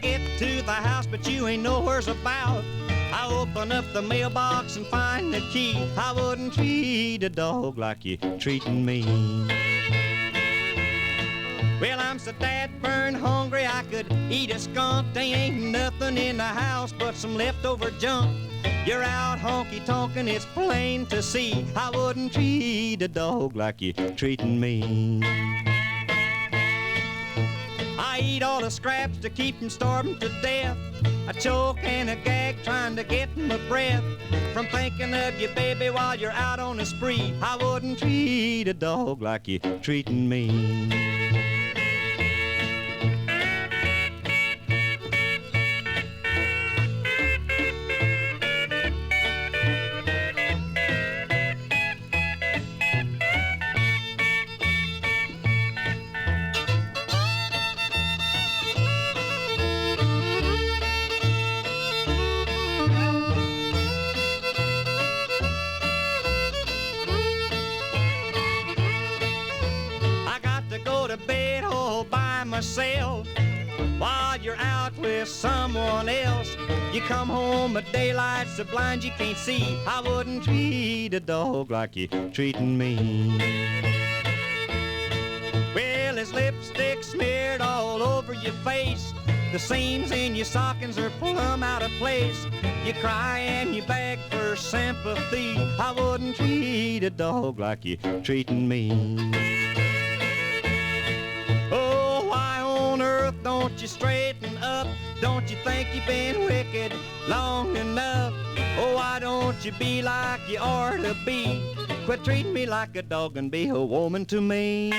get to the house, but you ain't nowhere's about. I open up the mailbox and find the key. I wouldn't treat a dog like you treating me. Well, I'm so dad-burned hungry I could eat a skunk. There ain't nothing in the house but some leftover junk. You're out honky-tonkin', it's plain to see. I wouldn't treat a dog like you treating me. I eat all the scraps to keep from starving to death. I choke and a gag trying to get my breath from thinking of you, baby, while you're out on a spree. I wouldn't treat a dog like you treating me. Myself while you're out with someone else. You come home at daylight so blind you can't see. I wouldn't treat a dog like you treating me. Well, his lipstick smeared all over your face. The seams in your stockings are plumb out of place. You cry and you beg for sympathy. I wouldn't treat a dog like you treating me. Don't you straighten up? Don't you think you've been wicked long enough? Oh, why don't you be like you ought to be? Quit treating me like a dog and be a woman to me.